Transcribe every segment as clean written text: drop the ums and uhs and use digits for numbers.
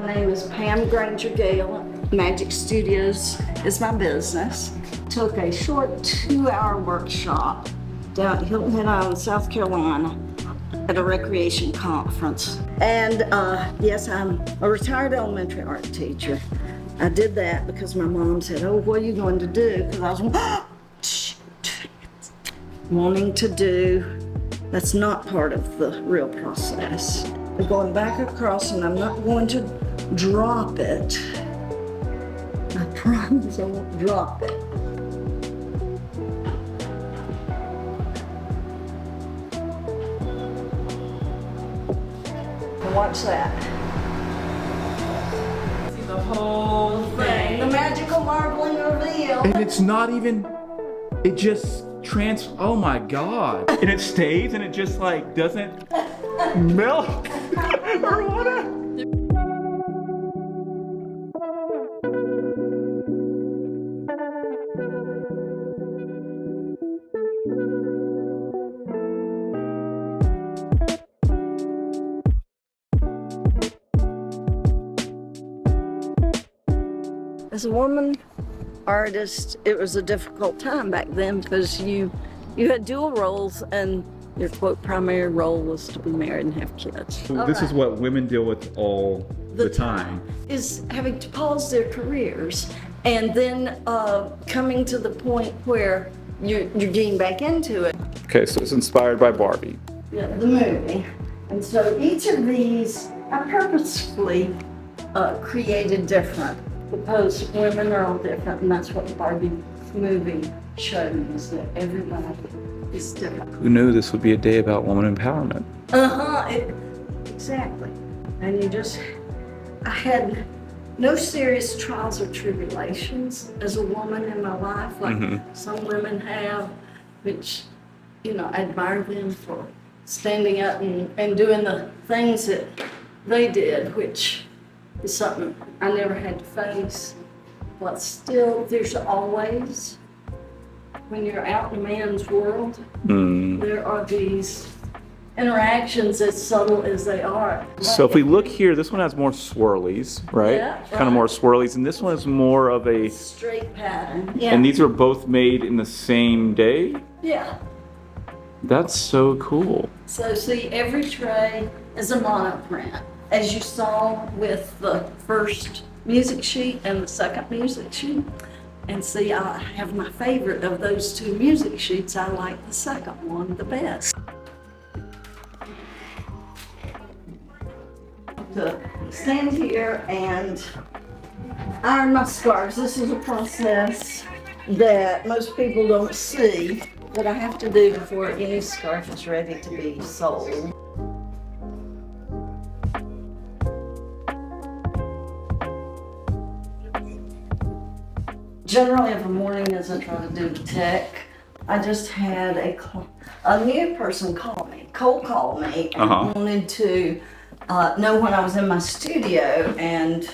My name is Pam Granger Gale. Majik Studios is my business. Took a short 2-hour workshop down at Hilton Head Island, South Carolina at a recreation conference. And yes, I'm a retired elementary art teacher. I did that because my mom said, oh, what are you going to do? Because I was wanting to do, that's not part of the real process. I'm going back across and I'm not going to drop it. I promise I won't drop it. Watch that. See the whole thing. The magical marbling reveal. And it's not even, it just oh my God. And it stays and it just like doesn't melt or whatever. As a woman artist, it was a difficult time back then because you had dual roles and your quote primary role was to be married and have kids. This is what women deal with all the time. Is having to pause their careers and then coming to the point where you're getting back into it. Okay, so it's inspired by Barbie. Yeah, the movie. And so each of these I purposefully created different because women are all different, and that's what the Barbie movie showed me, is that everybody is different. Who knew this would be a day about woman empowerment? Exactly. And I had no serious trials or tribulations as a woman in my life, like some women have, which, I admire them for standing up and doing the things that they did, which is something I never had to face. But still, there's always, when you're out in a man's world, there are these interactions as subtle as they are. So if we look here, this one has more swirlies, right? Yeah, Kind of more swirlies, and this one is more of a straight pattern. Yeah. And these are both made in the same day? Yeah. That's so cool. So see, every tray is a monoprint. As you saw with the first music sheet and the second music sheet. And see, I have my favorite of those two music sheets. I like the second one the best. To stand here and iron my scarves. This is a process that most people don't see that I have to do before any scarf is ready to be sold. Generally, if a morning isn't trying to do tech, I just had a new person cold call me, and wanted to know when I was in my studio, and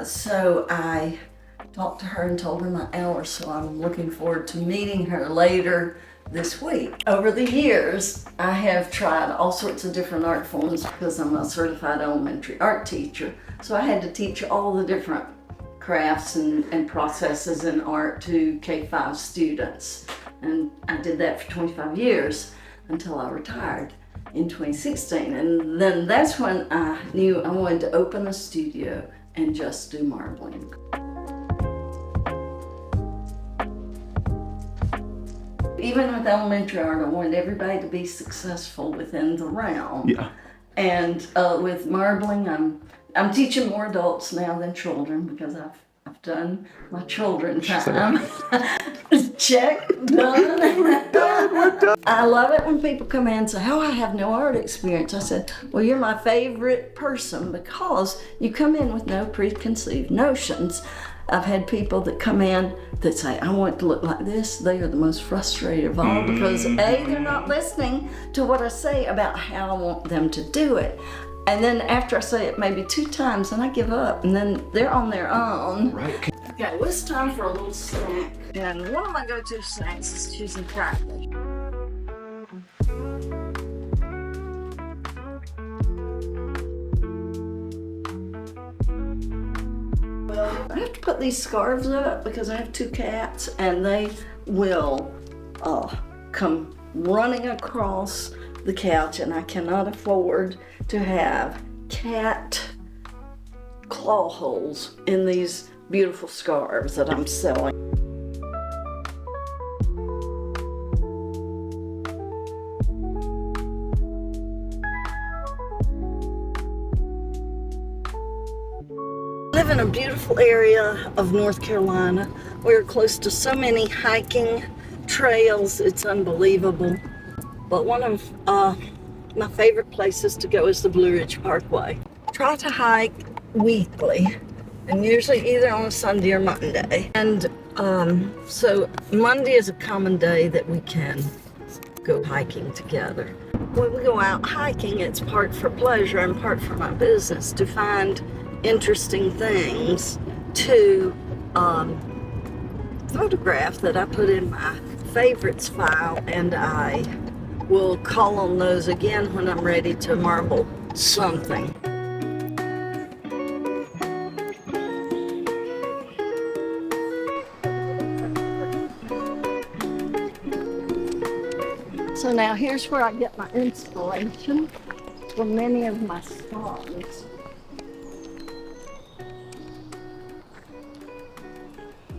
so I talked to her and told her my hours, so I'm looking forward to meeting her later this week. Over the years, I have tried all sorts of different art forms because I'm a certified elementary art teacher, so I had to teach all the different crafts and processes in art to K-5 students. And I did that for 25 years until I retired in 2016. And then that's when I knew I wanted to open a studio and just do marbling. Even with elementary art, I wanted everybody to be successful within the realm. Yeah. And with marbling, I'm teaching more adults now than children because I've done my children time. Check, done. We're done. I love it when people come in and say, oh, I have no art experience. I said, well, you're my favorite person because you come in with no preconceived notions. I've had people that come in that say, I want it to look like this. They are the most frustrated of all because A, they're not listening to what I say about how I want them to do it. And then after I say it maybe 2 times, then I give up, and then they're on their own. Right. Okay, well, it's time for a little snack. And one of my go-to snacks is cheese and crackers. I have to put these scarves up because I have 2 cats, and they will come running across the couch, and I cannot afford to have cat claw holes in these beautiful scarves that I'm selling. I live in a beautiful area of North Carolina. We're close to so many hiking trails, it's unbelievable. But one of my favorite places to go is the Blue Ridge Parkway. Try to hike weekly, and usually either on a Sunday or Monday. And so Monday is a common day that we can go hiking together. When we go out hiking, it's part for pleasure and part for my business to find interesting things to photograph that I put in my favorites file, and I will call on those again when I'm ready to marble something. So now here's where I get my inspiration for many of my songs.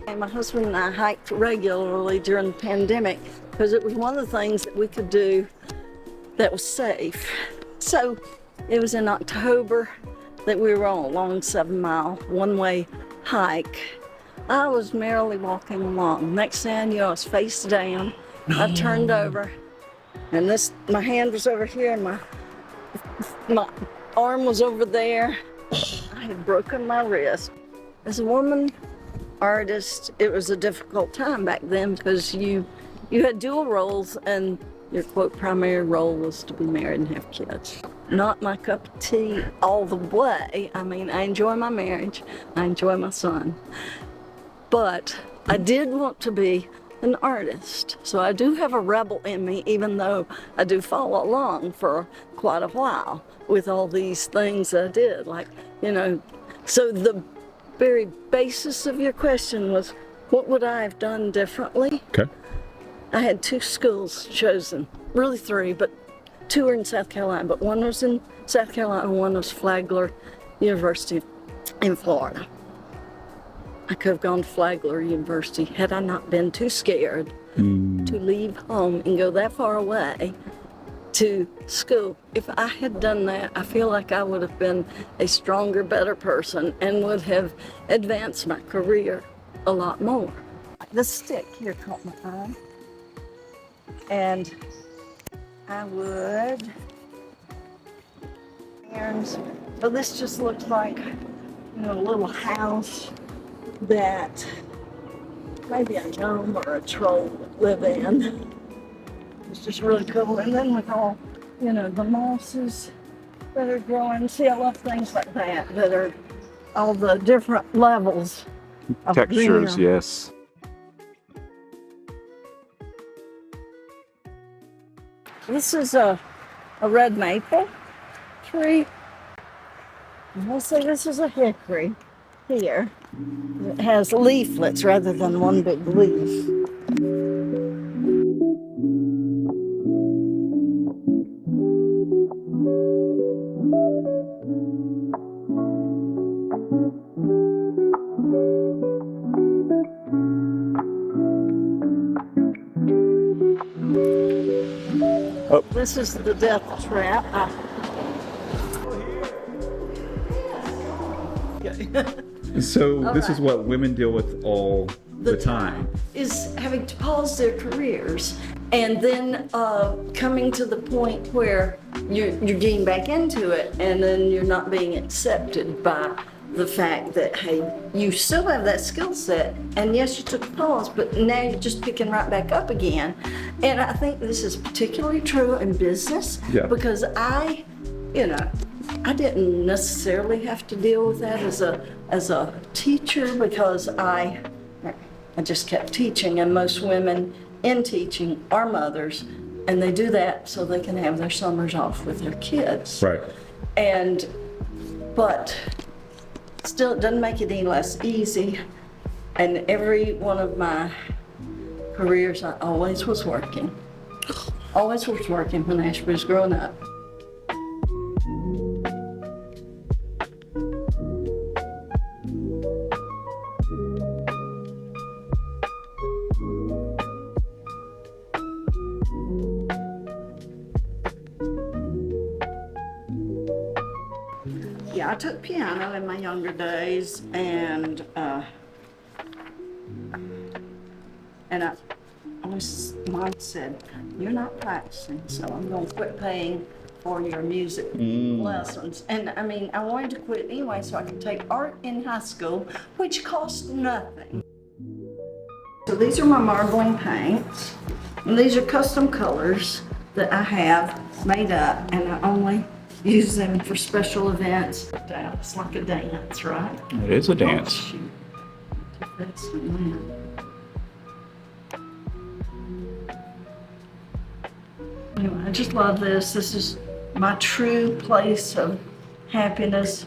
And my husband and I hiked regularly during the pandemic because it was one of the things that we could do that was safe. So it was in October that we were on a long 7-mile one-way hike. I was merrily walking along. Next thing I knew, I was face down. I turned over, and my hand was over here, and my arm was over there. I had broken my wrist. As a woman artist, it was a difficult time back then because you had dual roles, and your quote primary role was to be married and have kids. Not my cup of tea all the way. I mean, I enjoy my marriage, I enjoy my son, but I did want to be an artist. So I do have a rebel in me, even though I do follow along for quite a while with all these things that I did, like, so the very basis of your question was, what would I have done differently? Okay. I had 2 schools chosen, really 3, but 2 are in South Carolina, but one was in South Carolina and one was Flagler University in Florida. I could have gone to Flagler University had I not been too scared to leave home and go that far away to school. If I had done that, I feel like I would have been a stronger, better person and would have advanced my career a lot more. The stick here caught my eye, and I would, so this just looks like, a little house that maybe a gnome or a troll would live in. It's just really cool. And then with all, the mosses that are growing, see, I love things like that are all the different levels of textures, green. yes. This is a red maple tree. And we'll say this is a hickory here. It has leaflets rather than one big leaf. Oh. This is the death trap. So this is what women deal with all the time. Is having to pause their careers and then coming to the point where you're getting back into it, and then you're not being accepted by the fact that, hey, you still have that skill set, and yes, you took a pause, but now you're just picking right back up again. And I think this is particularly true in business, because I didn't necessarily have to deal with that as a teacher, because I just kept teaching, and most women in teaching are mothers, and they do that so they can have their summers off with their kids. Right. But Still, it doesn't make it any less easy. And every one of my careers, I always was working. Always was working when Ashby was growing up. Yeah, I took piano in my younger days, and I always, Mom said, "You're not practicing, so I'm going to quit paying for your music lessons." And I mean, I wanted to quit anyway so I could take art in high school, which cost nothing. So these are my marbling paints, and these are custom colors that I have made up, and I only use them for special events. It's like a dance, right? It is a dance. Oh, shoot. That's the man. Anyway, I just love this. This is my true place of happiness.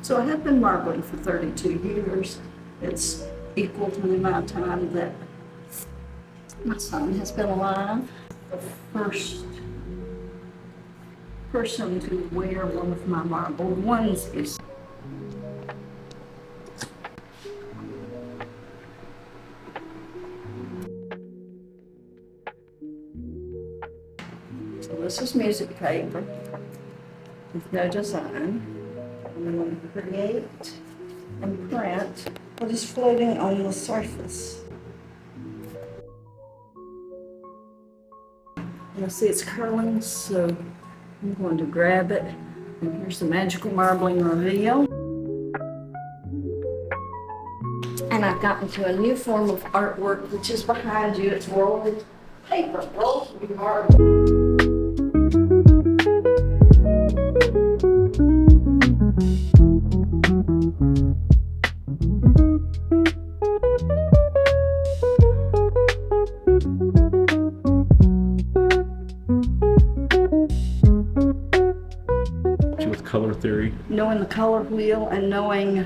So I have been marbling for 32 years. It's equal to the amount of time that my son has been alive. The first person to wear one of my marble onesies. So this is music paper with no design. I'm going to create and print what is floating on the surface. You'll see it's curling, so I'm going to grab it. And here's the magical marbling reveal. And I've gotten to a new form of artwork, which is behind you. It's rolled paper, rolled marble. Color theory. Knowing the color wheel and knowing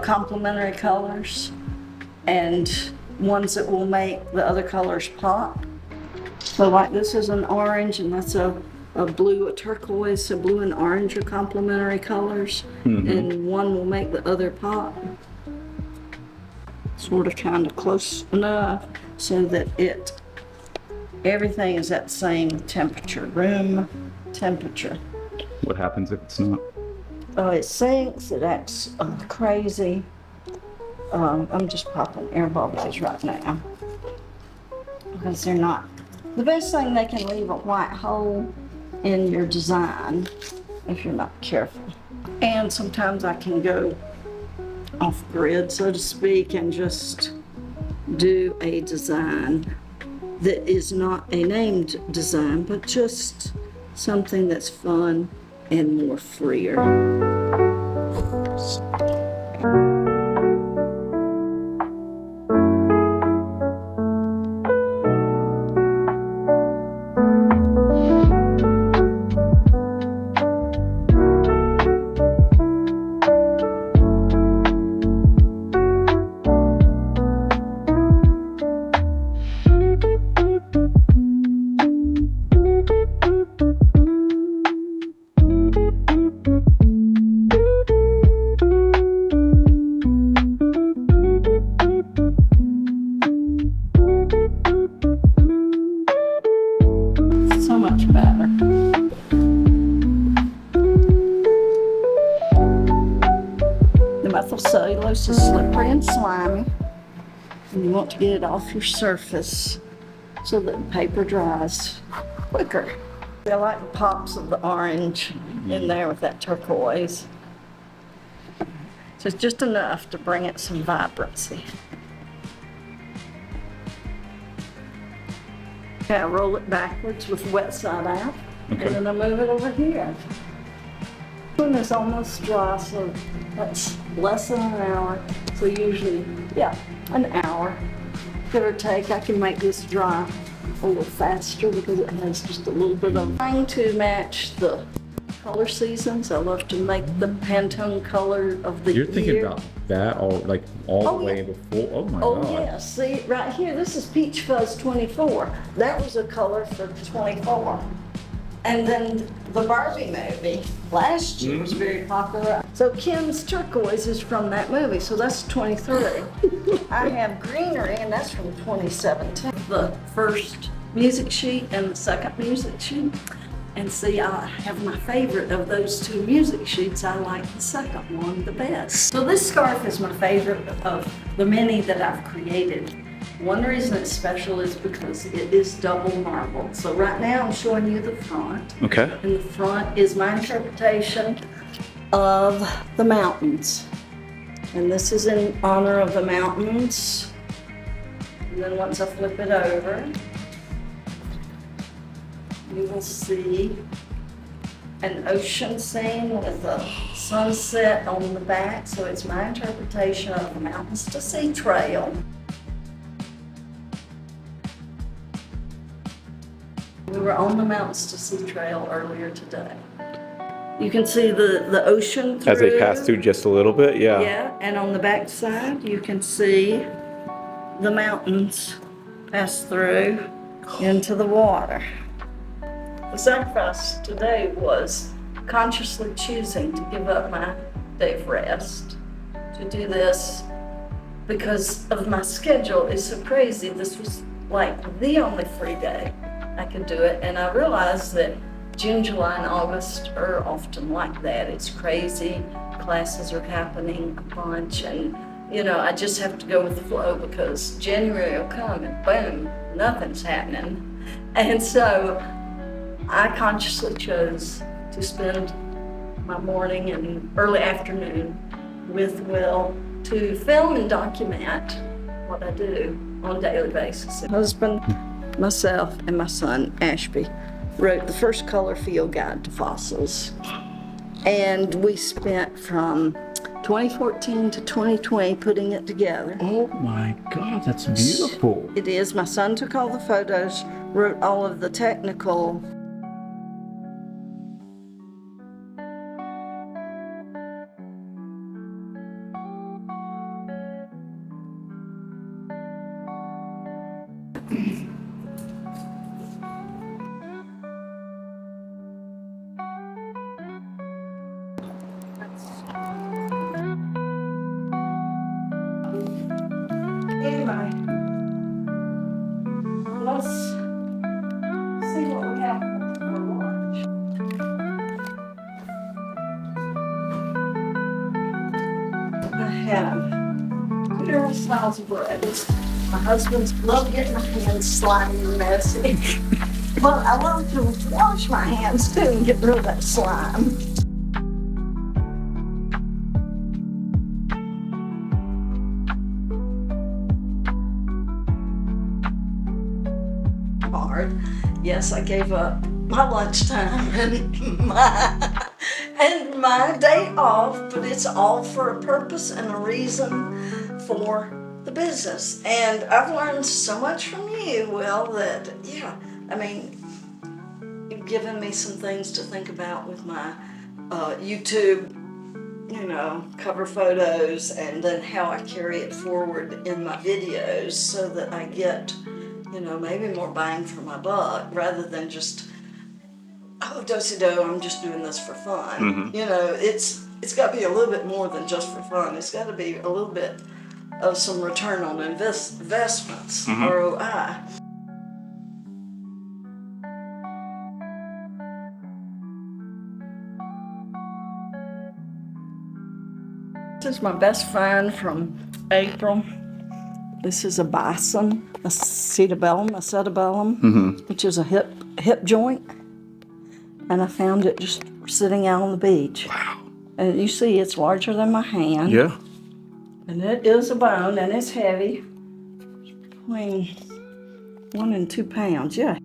complementary colors and ones that will make the other colors pop. So like this is an orange and that's a blue, a turquoise, so blue and orange are complementary colors, and one will make the other pop. Sort of kind of close enough so that everything is at the same temperature, room temperature. What happens if it's not? Oh, it sinks, it acts crazy. I'm just popping air bubbles right now because they're not. The best thing, they can leave a white hole in your design if you're not careful. And sometimes I can go off grid, so to speak, and just do a design that is not a named design, but just something that's fun and more freer. So much better. The methyl cellulose is slippery and slimy, and you want to get it off your surface so that the paper dries quicker. I like the pops of the orange in there with that turquoise. So it's just enough to bring it some vibrancy. Okay, I roll it backwards with wet side out, Okay. and then I move it over here. When it's almost dry, so that's less than an hour. So usually, yeah, an hour, give or take. I can make this dry a little faster because it has just a little bit of trying to match the color seasons. I love to make the Pantone color of the You're year. thinking about that all the way yeah. before. Oh my Oh, God. yeah. See, right here, this is Peach Fuzz 24. That was a color for 24. And then the Barbie movie last year was very popular. So Kim's turquoise is from that movie, so that's 23. I have greenery, and that's from 2017. The first music sheet and the second music sheet. And see, I have my favorite of those two music sheets. I like the second one the best. So this scarf is my favorite of the many that I've created. One reason it's special is because it is double marbled. So right now I'm showing you the front. Okay. And the front is my interpretation of the mountains. And this is in honor of the mountains. And then once I flip it over, you will see an ocean scene with a sunset on the back. So it's my interpretation of the Mountains to Sea Trail. We were on the Mountains to Sea Trail earlier today. You can see the ocean through. As they pass through just a little bit, yeah. Yeah, and on the back side, you can see the mountains pass through into the water. The sacrifice today was consciously choosing to give up my day of rest to do this because of my schedule is so crazy. This was like the only free day I could do it, and I realized that June, July, and August are often like that. It's crazy. Classes are happening a bunch, and I just have to go with the flow because January will come and boom, nothing's happening. And so I consciously chose to spend my morning and early afternoon with Will to film and document what I do on a daily basis. My husband, myself, and my son, Ashby, wrote the first color field guide to fossils. And we spent from 2014 to 2020 putting it together. Oh my God, that's beautiful. It is. My son took all the photos, wrote all of the technical Anyway, let's see what we have for lunch. I have different styles of bread. My husband's love getting my hands slimy and messy. But I love to wash my hands too and get rid of that slime. Hard. Yes, I gave up my lunchtime and my day off, but it's all for a purpose and a reason for the business. And I've learned so much from you, Will, that you've given me some things to think about with my YouTube, cover photos, and then how I carry it forward in my videos so that I get maybe more bang for my buck rather than just, do-si-do, I'm just doing this for fun. Mm-hmm. It's got to be a little bit more than just for fun. It's got to be a little bit of some return on investments, mm-hmm. ROI. This is my best friend from April. This is a bison, a cetabellum, mm-hmm. which is a hip joint. And I found it just sitting out on the beach. Wow. And you see it's larger than my hand. Yeah. And it is a bone and it's heavy. Between 1 and 2 pounds, yeah.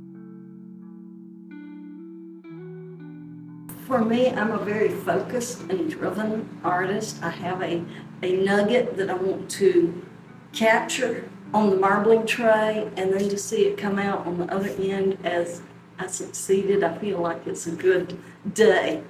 For me, I'm a very focused and driven artist. I have a nugget that I want to capture on the marbling tray, and then to see it come out on the other end as I succeeded, I feel like it's a good day.